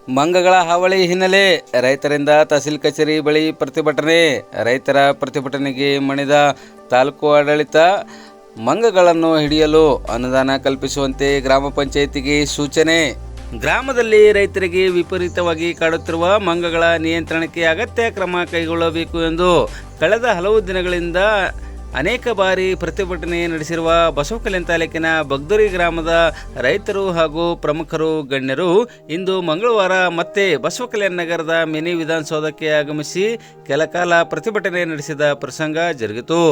ಮಂಗಗಳ ಹಾವಳಿ ಹಿನ್ನೆಲೆ ರೈತರಿಂದ ತಹಸೀಲ್ ಕಚೇರಿ ಬಳಿ ಪ್ರತಿಭಟನೆ. ರೈತರ ಪ್ರತಿಭಟನೆಗೆ ಮಣಿದ ತಾಲೂಕು ಆಡಳಿತ ಮಂಗಗಳನ್ನು ಹಿಡಿಯಲು ಅನುದಾನ ಕಲ್ಪಿಸುವಂತೆ ಗ್ರಾಮ ಪಂಚಾಯಿತಿಗೆ ಸೂಚನೆ. ಗ್ರಾಮದಲ್ಲಿ ರೈತರಿಗೆ ವಿಪರೀತವಾಗಿ ಕಾಡುತ್ತಿರುವ ಮಂಗಗಳ ನಿಯಂತ್ರಣಕ್ಕೆ ಅಗತ್ಯ ಕ್ರಮ ಕೈಗೊಳ್ಳಬೇಕು ಎಂದು ಕಳೆದ ಹಲವು ದಿನಗಳಿಂದ ಅನೇಕ ಬಾರಿ ಪ್ರತಿಭಟನೆ ನಡೆಸಿರುವ ಬಸವಕಲ್ಯಾಣ ತಾಲೂಕಿನ ಬಗ್ದೂರಿ ಗ್ರಾಮದ ರೈತರು ಹಾಗೂ ಪ್ರಮುಖರು ಗಣ್ಯರು ಇಂದು ಮಂಗಳವಾರ ಮತ್ತೆ ಬಸವಕಲ್ಯಾಣ ನಗರದ ಮಿನಿ ವಿಧಾನಸೌಧಕ್ಕೆ ಆಗಮಿಸಿ ಕೆಲಕಾಲ ಪ್ರತಿಭಟನೆ ನಡೆಸಿದ ಪ್ರಸಂಗ ಜರುಗಿತು.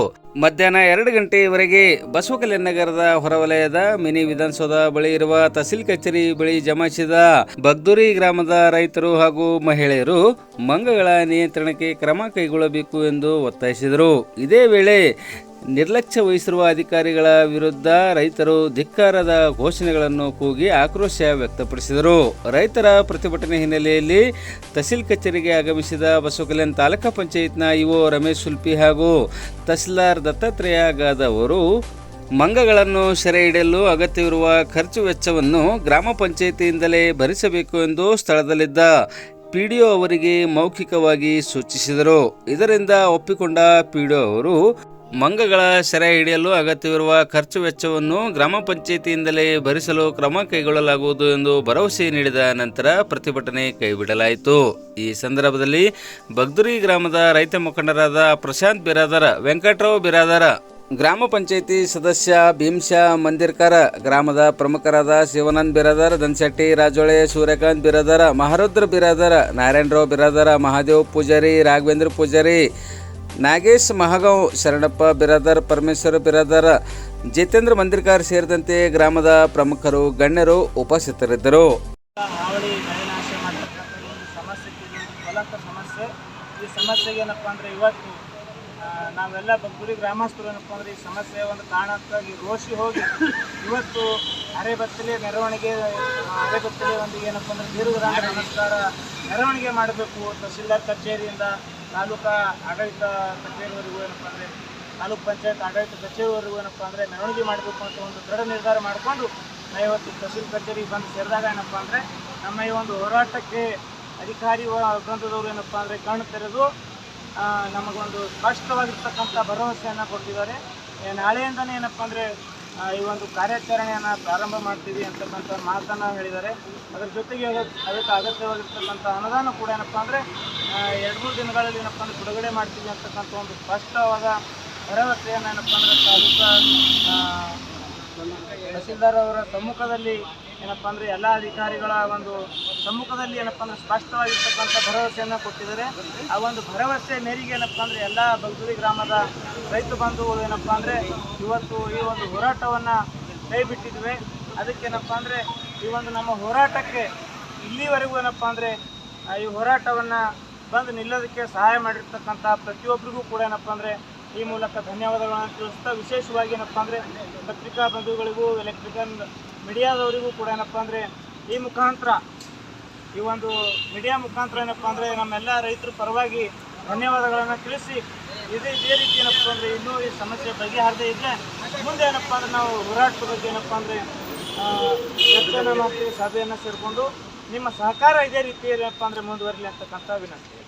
ಮಧ್ಯಾಹ್ನ 2 ಗಂಟೆಯವರೆಗೆ ಬಸವಕಲ್ಯಾಣ ನಗರದ ಹೊರವಲಯದ ಮಿನಿ ವಿಧಾನಸೌಧ ಬಳಿ ಇರುವ ತಹಸೀಲ್ ಕಚೇರಿ ಬಳಿ ಜಮಾಯಿಸಿದ ಬಗ್ದೂರಿ ಗ್ರಾಮದ ರೈತರು ಹಾಗೂ ಮಹಿಳೆಯರು ಮಂಗಗಳ ನಿಯಂತ್ರಣಕ್ಕೆ ಕ್ರಮ ಕೈಗೊಳ್ಳಬೇಕು ಎಂದು ಒತ್ತಾಯಿಸಿದರು. ಇದೇ ವೇಳೆ ನಿರ್ಲಕ್ಷ್ಯ ವಹಿಸಿರುವ ಅಧಿಕಾರಿಗಳ ವಿರುದ್ಧ ರೈತರು ಧಿಕ್ಕಾರದ ಘೋಷಣೆಗಳನ್ನು ಕೂಗಿ ಆಕ್ರೋಶ ವ್ಯಕ್ತಪಡಿಸಿದರು. ರೈತರ ಪ್ರತಿಭಟನೆ ಹಿನ್ನೆಲೆಯಲ್ಲಿ ತಹಸೀಲ್ ಕಚೇರಿಗೆ ಆಗಮಿಸಿದ ಬಸವಕಲ್ಯಾಣ ತಾಲೂಕಾ ಪಂಚಾಯತ್ನ ಇಒ ರಮೇಶ್ ಸುಲ್ಪಿ ಹಾಗೂ ತಹಸೀಲ್ದಾರ್ ದತ್ತಾತ್ರೇಯ ಗಾದವರು ಮಂಗಗಳನ್ನು ಸೆರೆ ಹಿಡಿಯಲು ಅಗತ್ಯವಿರುವ ಖರ್ಚು ವೆಚ್ಚವನ್ನು ಗ್ರಾಮ ಪಂಚಾಯಿತಿಯಿಂದಲೇ ಭರಿಸಬೇಕು ಎಂದು ಸ್ಥಳದಲ್ಲಿದ್ದ ಪಿಡಿಒ ಅವರಿಗೆ ಮೌಖಿಕವಾಗಿ ಸೂಚಿಸಿದರು. ಇದರಿಂದ ಒಪ್ಪಿಕೊಂಡ ಪಿಡಿಒ ಅವರು ಮಂಗಗಳ ಸೆರೆ ಹಿಡಿಯಲು ಅಗತ್ಯವಿರುವ ಖರ್ಚು ವೆಚ್ಚವನ್ನು ಗ್ರಾಮ ಪಂಚಾಯಿತಿಯಿಂದಲೇ ಭರಿಸಲು ಕ್ರಮ ಕೈಗೊಳ್ಳಲಾಗುವುದು ಎಂದು ಭರವಸೆ ನೀಡಿದ ನಂತರ ಪ್ರತಿಭಟನೆ ಕೈಬಿಡಲಾಯಿತು. ಈ ಸಂದರ್ಭದಲ್ಲಿ ಬಗ್ದೂರಿ ಗ್ರಾಮದ ರೈತ ಮುಖಂಡರಾದ ಪ್ರಶಾಂತ್ ಬಿರಾದರ, ವೆಂಕಟರಾವ್ ಬಿರಾದರ, ಗ್ರಾಮ ಪಂಚಾಯಿತಿ ಸದಸ್ಯ ಭೀಮ್ಶಾ ಮಂದಿರ್ಕರ್, ಗ್ರಾಮದ ಪ್ರಮುಖರಾದ ಶಿವಾನಂದ್ ಬಿರಾದರ್, ಧನ್ಶೆಟ್ಟಿ ರಾಜೋಳೆ, ಸೂರ್ಯಕಾಂತ್ ಬಿರಾದರ, ಮಹಾರುದ್ರ ಬಿರಾದರ, ನಾರಾಯಣರಾವ್ ಬಿರಾದರ, ಮಹಾದೇವ್ ಪೂಜಾರಿ, ರಾಘವೇಂದ್ರ ಪೂಜಾರಿ, ನಾಗೇಶ್ ಮಹಾಗಾಂವ್, ಶರಣಪ್ಪ ಬಿರಾದರ್, ಪರಮೇಶ್ವರ ಬಿರಾದರ್, ಜಿತೇಂದ್ರ ಮಂದಿರ್ಕರ್ ಸೇರಿದಂತೆ ಗ್ರಾಮದ ಪ್ರಮುಖರು ಗಣ್ಯರು ಉಪಸ್ಥಿತರಿದ್ದರು. ಈ ಸಮಸ್ಯೆಗೆ ಏನಪ್ಪ ಅಂದರೆ ಇವತ್ತು ನಾವೆಲ್ಲ ಬಗ್ದೂರಿ ಗ್ರಾಮಸ್ಥರು ಏನಪ್ಪ ಅಂದರೆ ಈ ಸಮಸ್ಯೆ ಒಂದು ಕಾರಣಕ್ಕಾಗಿ ರೋಷಿ ಹೋಗಿ ಇವತ್ತು ಅರೆಬತ್ತಲೆ ಮೆರವಣಿಗೆ ಒಂದು ಏನಪ್ಪ ಅಂದರೆ ದೀರ್ಘರಾಮ ನಮಸ್ಕಾರ ಮೆರವಣಿಗೆ ಮಾಡಬೇಕು. ತಹಸೀಲ್ದಾರ್ ಕಚೇರಿಯಿಂದ ತಾಲೂಕಾ ಆಡಳಿತ ಕಚೇರಿವರೆಗೂ ಏನಪ್ಪ ಅಂದರೆ ತಾಲೂಕು ಪಂಚಾಯತ್ ಆಡಳಿತ ಕಚೇರಿವರೆಗೂ ಏನಪ್ಪ ಅಂದರೆ ಮೆರವಣಿಗೆ ಮಾಡಬೇಕು ಅಂತ ಒಂದು ದೃಢ ನಿರ್ಧಾರ ಮಾಡಿಕೊಂಡು ನಾವು ಇವತ್ತು ತಹಸೀಲ್ ಕಚೇರಿಗೆ ಬಂದು ಸೇರಿದಾಗ ಏನಪ್ಪ ಅಂದರೆ ನಮ್ಮ ಈ ಒಂದು ಹೋರಾಟಕ್ಕೆ ಅಧಿಕಾರಿ ವೃಂದದವರು ಏನಪ್ಪ ಅಂದರೆ ಕಣ್ಣು ತೆರೆದು ನಮಗೊಂದು ಸ್ಪಷ್ಟವಾಗಿರ್ತಕ್ಕಂಥ ಭರವಸೆಯನ್ನು ಕೊಟ್ಟಿದ್ದಾರೆ. ನಾಳೆಯಿಂದನೇ ಏನಪ್ಪ ಅಂದರೆ ಈ ಒಂದು ಕಾರ್ಯಾಚರಣೆಯನ್ನು ಪ್ರಾರಂಭ ಮಾಡ್ತೀವಿ ಅಂತಕ್ಕಂಥ ಮಾತನ್ನು ಹೇಳಿದ್ದಾರೆ. ಅದರ ಜೊತೆಗೆ ಅದಕ್ಕೆ ಅಗತ್ಯವಾಗಿರ್ತಕ್ಕಂಥ ಅನುದಾನ ಕೂಡ ಏನಪ್ಪ ಅಂದರೆ 2-3 ದಿನಗಳಲ್ಲಿ ಏನಪ್ಪ ಅಂದರೆ ಬಿಡುಗಡೆ ಮಾಡ್ತೀವಿ ಅಂತಕ್ಕಂಥ ಒಂದು ಸ್ಪಷ್ಟವಾದ ಭರವಸೆಯನ್ನು ಏನಪ್ಪ ಅಂದರೆ ತಾಲೂಕಾ ತಹಸೀಲ್ದಾರ್ ಅವರ ಸಮ್ಮುಖದಲ್ಲಿ ಏನಪ್ಪ ಅಂದರೆ ಎಲ್ಲ ಅಧಿಕಾರಿಗಳ ಒಂದು ಸಮ್ಮುಖದಲ್ಲಿ ಏನಪ್ಪ ಅಂದರೆ ಸ್ಪಷ್ಟವಾಗಿರ್ತಕ್ಕಂಥ ಭರವಸೆಯನ್ನು ಕೊಟ್ಟಿದ್ದಾರೆ. ಆ ಒಂದು ಭರವಸೆ ಮೇರೆಗೆ ಏನಪ್ಪ ಅಂದರೆ ಎಲ್ಲ ಬಗ್ದೂರಿ ಗ್ರಾಮದ ರೈತ ಬಂಧುಗಳು ಏನಪ್ಪ ಅಂದರೆ ಇವತ್ತು ಈ ಒಂದು ಹೋರಾಟವನ್ನು ಕೈ ಬಿಟ್ಟಿದ್ವಿ. ಅದಕ್ಕೇನಪ್ಪ ಅಂದರೆ ಈ ಒಂದು ನಮ್ಮ ಹೋರಾಟಕ್ಕೆ ಇಲ್ಲಿವರೆಗೂ ಏನಪ್ಪ ಅಂದರೆ ಈ ಹೋರಾಟವನ್ನು ಬಂದು ನಿಲ್ಲೋದಕ್ಕೆ ಸಹಾಯ ಮಾಡಿರ್ತಕ್ಕಂಥ ಪ್ರತಿಯೊಬ್ಬರಿಗೂ ಕೂಡ ಏನಪ್ಪ ಅಂದರೆ ಈ ಮೂಲಕ ಧನ್ಯವಾದಗಳನ್ನು ತಿಳಿಸ್ತಾ, ವಿಶೇಷವಾಗಿ ಏನಪ್ಪ ಅಂದರೆ ಪತ್ರಿಕಾ ಬಂಧುಗಳಿಗೂ ಎಲೆಕ್ಟ್ರಿಕಲ್ ಮೀಡಿಯಾದವರಿಗೂ ಕೂಡ ಏನಪ್ಪ ಅಂದರೆ ಈ ಮುಖಾಂತರ ಈ ಒಂದು ಮೀಡಿಯಾ ಮುಖಾಂತರ ಏನಪ್ಪ ಅಂದರೆ ನಮ್ಮೆಲ್ಲ ರೈತರ ಪರವಾಗಿ ಧನ್ಯವಾದಗಳನ್ನು ತಿಳಿಸಿ, ಇದೇ ರೀತಿ ಏನಪ್ಪ ಅಂದರೆ ಇನ್ನೂ ಈ ಸಮಸ್ಯೆ ಬಗೆಹರದೇ ಇದ್ದರೆ ಮುಂದೆ ಏನಪ್ಪ ಅಂದರೆ ನಾವು ಹೋರಾಟದ ಬಗ್ಗೆ ಏನಪ್ಪ ಅಂದರೆ ಚರ್ಚೆಯನ್ನು ಮಾಡ್ತೀವಿ, ಸಭೆಯನ್ನು ಸೇರಿಕೊಂಡು ನಿಮ್ಮ ಸಹಕಾರ ಇದೇ ರೀತಿ ಏನಪ್ಪ ಅಂದರೆ ಮುಂದುವರಲಿ ಅಂತಕ್ಕಂಥ ವಿನಂತಿ.